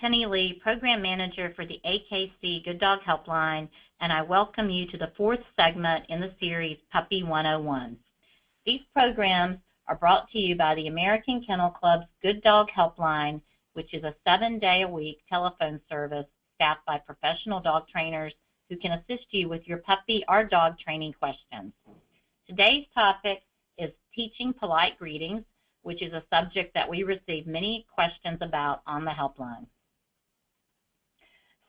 Penny Lee, Program Manager for the AKC Good Dog Helpline, and I welcome you to the fourth segment in the series, Puppy 101. These programs are brought to you by the American Kennel Club's Good Dog Helpline, which is a 7-day-a-week telephone service staffed by professional dog trainers who can assist you with your puppy or dog training questions. Today's topic is teaching polite greetings, which is a subject that we receive many questions about on the helpline.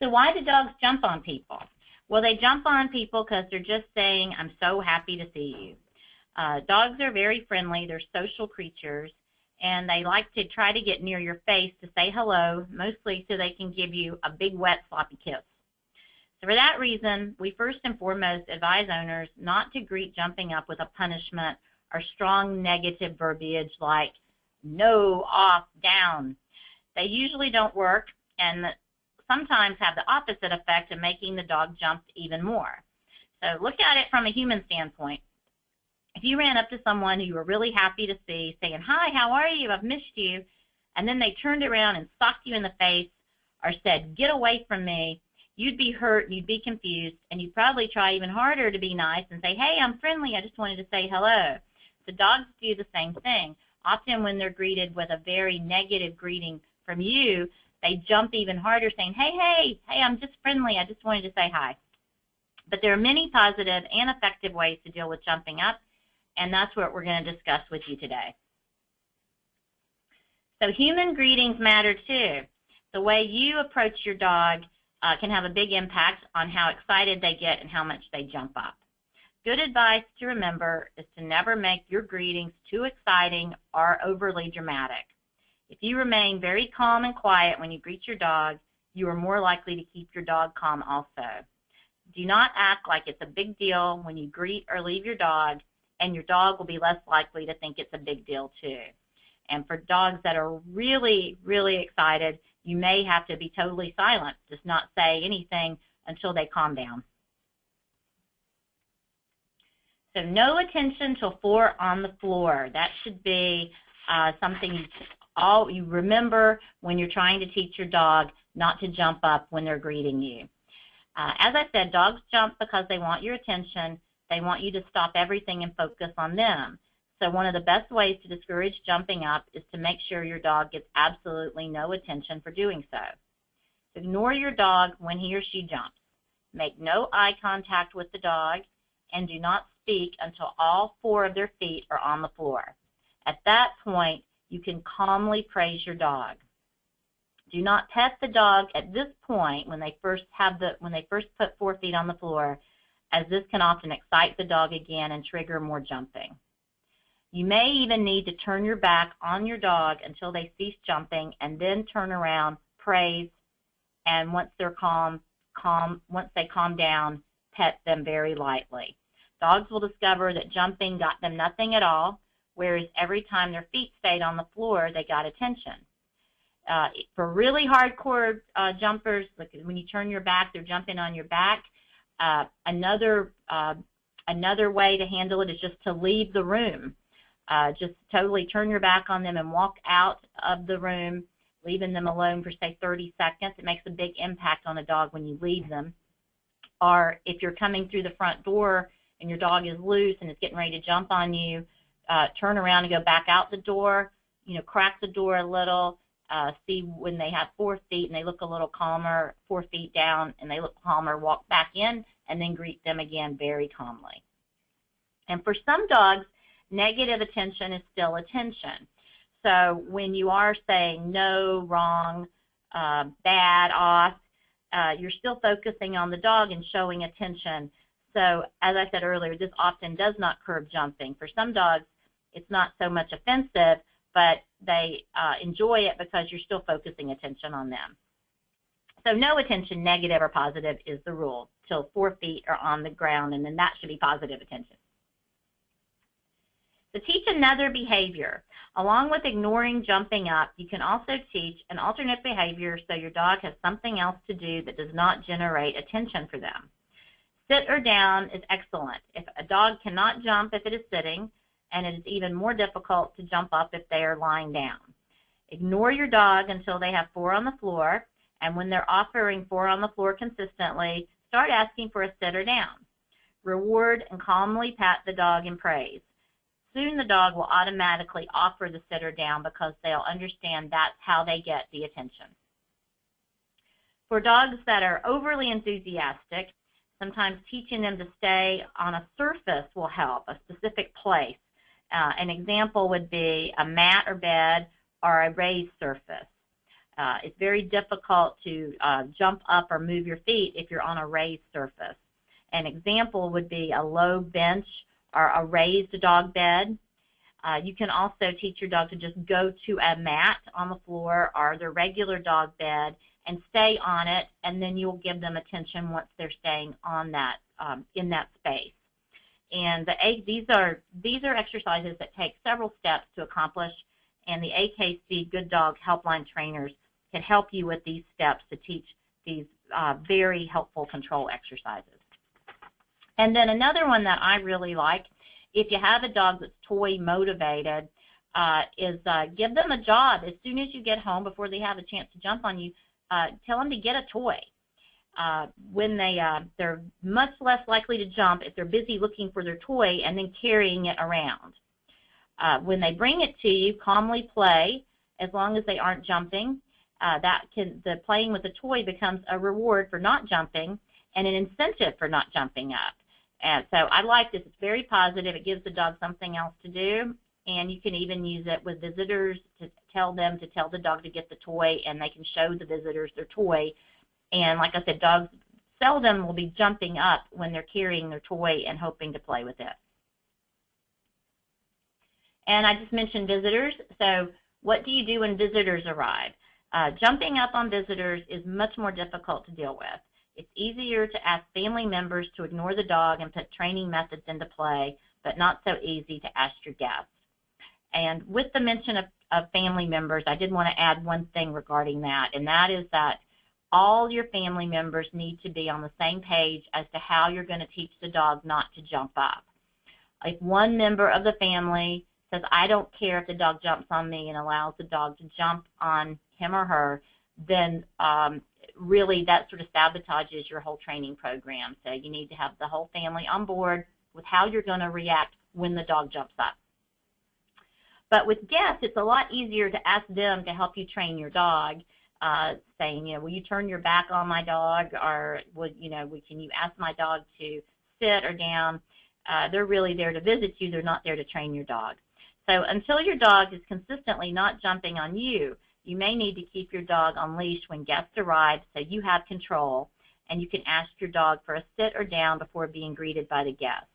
So why do dogs jump on people? Well, they jump on people because they're just saying, "I'm so happy to see you." Dogs are very friendly. They're social creatures, and they like to try to get near your face to say hello, mostly so they can give you a big, wet, sloppy kiss. So for that reason, we first and foremost advise owners not to greet jumping up with a punishment or strong negative verbiage like no, off, down. They usually don't work and sometimes have the opposite effect of making the dog jump even more. So look at it from a human standpoint. If you ran up to someone who you were really happy to see, saying, "Hi, how are you? I've missed you," and then they turned around and socked you in the face or said, "Get away from me," you'd be hurt and you'd be confused, and you'd probably try even harder to be nice and say, "Hey, I'm friendly. I just wanted to say hello." The dogs do the same thing. Often when they're greeted with a very negative greeting from you, they jump even harder saying, hey, I'm just friendly. I just wanted to say hi." But there are many positive and effective ways to deal with jumping up, and that's what we're going to discuss with you today. So human greetings matter too. The way you approach your dog can have a big impact on how excited they get and how much they jump up. Good advice to remember is to never make your greetings too exciting or overly dramatic. If you remain very calm and quiet when you greet your dog, you are more likely to keep your dog calm also. Do not act like it's a big deal when you greet or leave your dog, and your dog will be less likely to think it's a big deal too. And for dogs that are really, really excited, you may have to be totally silent, just not say anything until they calm down. So no attention till 4 on the floor. That should be something you remember when you're trying to teach your dog not to jump up when they're greeting you. As I said, dogs jump because they want your attention. They want you to stop everything and focus on them. So one of the best ways to discourage jumping up is to make sure your dog gets absolutely no attention for doing so. Ignore your dog when he or she jumps. Make no eye contact with the dog, and do not speak until all 4 of their feet are on the floor. At that point, you can calmly praise your dog. Do not pet the dog at this point when they first put 4 feet on the floor, as this can often excite the dog again and trigger more jumping. You may even need to turn your back on your dog until they cease jumping, and then turn around, praise, and once they calm down, pet them very lightly. Dogs will discover that jumping got them nothing at all, whereas every time their feet stayed on the floor, they got attention. For really hardcore jumpers, like when you turn your back, they're jumping on your back. Another way to handle it is just to leave the room. Just totally turn your back on them and walk out of the room, leaving them alone for, say, 30 seconds. It makes a big impact on a dog when you leave them. Or if you're coming through the front door and your dog is loose and is getting ready to jump on you, turn around and go back out the door, crack the door a little, see when they have 4 feet and they look a little calmer, 4 feet down and they look calmer, walk back in, and then greet them again very calmly. And for some dogs, negative attention is still attention. So when you are saying no, wrong, bad, off, you're still focusing on the dog and showing attention. So as I said earlier, this often does not curb jumping. For some dogs, it's not so much offensive, but they enjoy it because you're still focusing attention on them. So no attention, negative or positive, is the rule till 4 feet are on the ground, and then that should be positive attention. So teach another behavior. Along with ignoring jumping up, you can also teach an alternate behavior so your dog has something else to do that does not generate attention for them. Sit or down is excellent. If a dog cannot jump if it is sitting, and it is even more difficult to jump up if they are lying down. Ignore your dog until they have 4 on the floor. And when they're offering 4 on the floor consistently, start asking for a sit or down. Reward and calmly pat the dog in praise. Soon the dog will automatically offer the sit or down because they'll understand that's how they get the attention. For dogs that are overly enthusiastic, sometimes teaching them to stay on a surface will help, a specific place. An example would be a mat or bed or a raised surface. It's very difficult to jump up or move your feet if you're on a raised surface. An example would be a low bench or a raised dog bed. You can also teach your dog to just go to a mat on the floor or the regular dog bed and stay on it, and then you'll give them attention once they're staying on that in that space. And these are exercises that take several steps to accomplish, and the AKC Good Dog Helpline trainers can help you with these steps to teach these very helpful control exercises. And then another one that I really like, if you have a dog that's toy motivated, is give them a job. As soon as you get home, before they have a chance to jump on you, tell them to get a toy. When they're much less likely to jump if they're busy looking for their toy and then carrying it around. When they bring it to you, calmly play as long as they aren't jumping. The playing with the toy becomes a reward for not jumping and an incentive for not jumping up. And so I like this. It's very positive. It gives the dog something else to do, and you can even use it with visitors to tell them to tell the dog to get the toy, and they can show the visitors their toy. And like I said, dogs seldom will be jumping up when they're carrying their toy and hoping to play with it. And I just mentioned visitors. So what do you do when visitors arrive? Jumping up on visitors is much more difficult to deal with. It's easier to ask family members to ignore the dog and put training methods into play, but not so easy to ask your guests. And with the mention of family members, I did want to add one thing regarding that, and that is that all your family members need to be on the same page as to how you're going to teach the dog not to jump up. If one member of the family says, I don't care if the dog jumps on me, and allows the dog to jump on him or her, then really that sort of sabotages your whole training program. So you need to have the whole family on board with how you're going to react when the dog jumps up. But with guests, it's a lot easier to ask them to help you train your dog, saying, will you turn your back on my dog, or can you ask my dog to sit or down? They're really there to visit you. They're not there to train your dog. So until your dog is consistently not jumping on you, you may need to keep your dog on leash when guests arrive so you have control, and you can ask your dog for a sit or down before being greeted by the guest.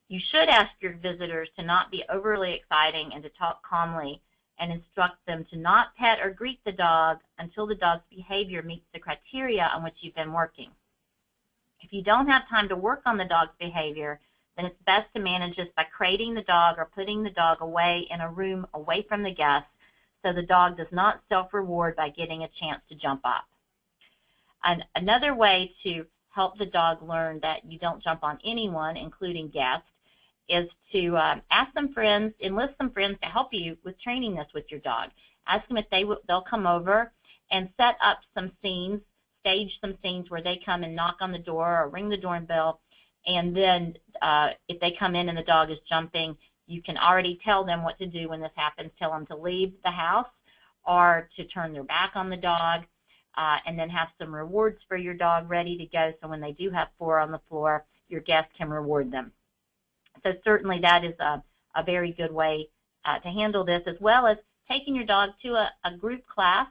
You should ask your visitors to not be overly exciting and to talk calmly, and instruct them to not pet or greet the dog until the dog's behavior meets the criteria on which you've been working. If you don't have time to work on the dog's behavior, then it's best to manage this by crating the dog or putting the dog away in a room away from the guests, so the dog does not self-reward by getting a chance to jump up. And another way to help the dog learn that you don't jump on anyone, including guests, is to ask some friends, enlist some friends to help you with training this with your dog. Ask them if they'll come over and set up some scenes, stage some scenes where they come and knock on the door or ring the doorbell, and then if they come in and the dog is jumping, you can already tell them what to do when this happens. Tell them to leave the house or to turn their back on the dog, and then have some rewards for your dog ready to go, so when they do have 4 on the floor, your guests can reward them. So certainly that is a very good way to handle this, as well as taking your dog to a group class.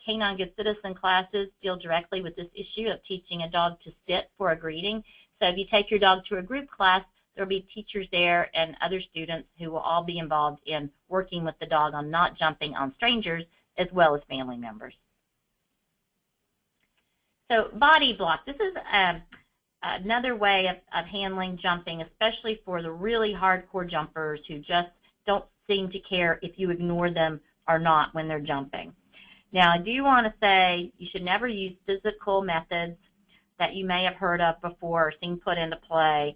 Canine Good Citizen classes deal directly with this issue of teaching a dog to sit for a greeting. So if you take your dog to a group class, there will be teachers there and other students who will all be involved in working with the dog on not jumping on strangers, as well as family members. So body block. This is another way of handling jumping, especially for the really hardcore jumpers who just don't seem to care if you ignore them or not when they're jumping. Now, I do want to say you should never use physical methods that you may have heard of before or seen put into play.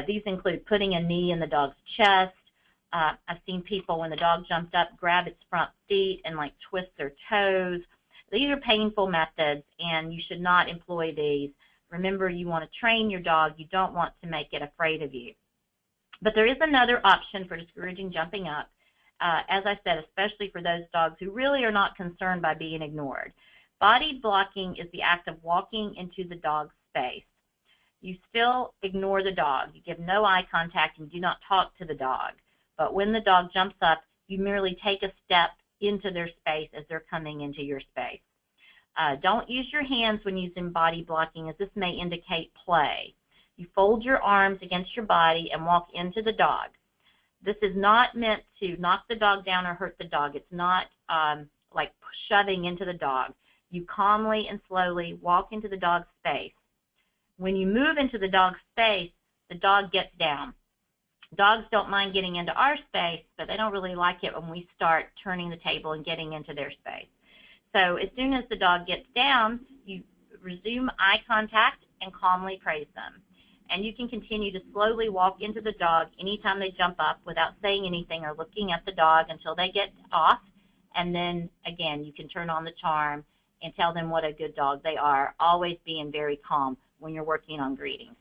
These include putting a knee in the dog's chest. I've seen people, when the dog jumped up, grab its front feet and twist their toes. These are painful methods, and you should not employ these. Remember, you want to train your dog. You don't want to make it afraid of you. But there is another option for discouraging jumping up, as I said, especially for those dogs who really are not concerned by being ignored. Body blocking is the act of walking into the dog's space. You still ignore the dog. You give no eye contact and do not talk to the dog. But when the dog jumps up, you merely take a step into their space as they're coming into your space. Don't use your hands when using body blocking, as this may indicate play. You fold your arms against your body and walk into the dog. This is not meant to knock the dog down or hurt the dog. It's not like shoving into the dog. You calmly and slowly walk into the dog's space. When you move into the dog's space, the dog gets down. Dogs don't mind getting into our space, but they don't really like it when we start turning the table and getting into their space. So as soon as the dog gets down, you resume eye contact and calmly praise them. And you can continue to slowly walk into the dog anytime they jump up without saying anything or looking at the dog until they get off. And then, again, you can turn on the charm and tell them what a good dog they are, always being very calm when you're working on greetings.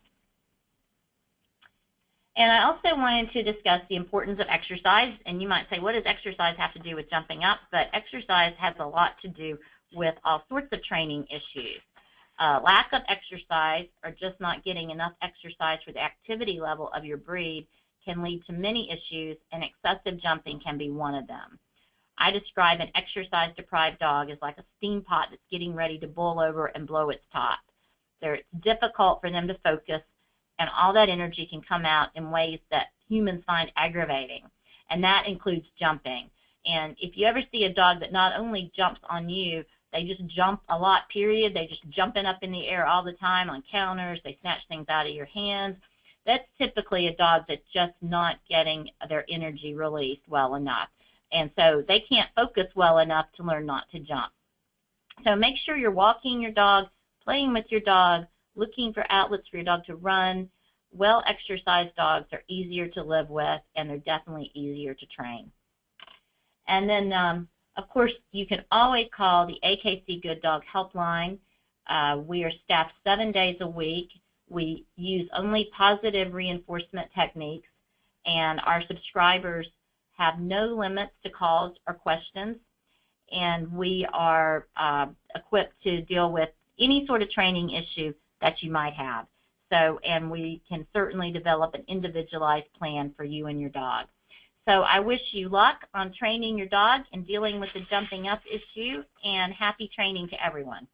And I also wanted to discuss the importance of exercise. And you might say, what does exercise have to do with jumping up? But exercise has a lot to do with all sorts of training issues. Lack of exercise or just not getting enough exercise for the activity level of your breed can lead to many issues, and excessive jumping can be one of them. I describe an exercise-deprived dog as like a steam pot that's getting ready to boil over and blow its top. It's difficult for them to focus, and all that energy can come out in ways that humans find aggravating, and that includes jumping. And if you ever see a dog that not only jumps on you, they just jump a lot, period. They just jumping up in the air all the time on counters. They snatch things out of your hands. That's typically a dog that's just not getting their energy released well enough. And so they can't focus well enough to learn not to jump. So make sure you're walking your dog, playing with your dog, looking for outlets for your dog to run. Well-exercised dogs are easier to live with, and they're definitely easier to train. And then, of course, you can always call the AKC Good Dog Helpline. We are staffed 7 days a week. We use only positive reinforcement techniques, and our subscribers have no limits to calls or questions, and we are equipped to deal with any sort of training issue that you might have. So, and we can certainly develop an individualized plan for you and your dog. So I wish you luck on training your dog and dealing with the jumping up issue, and happy training to everyone.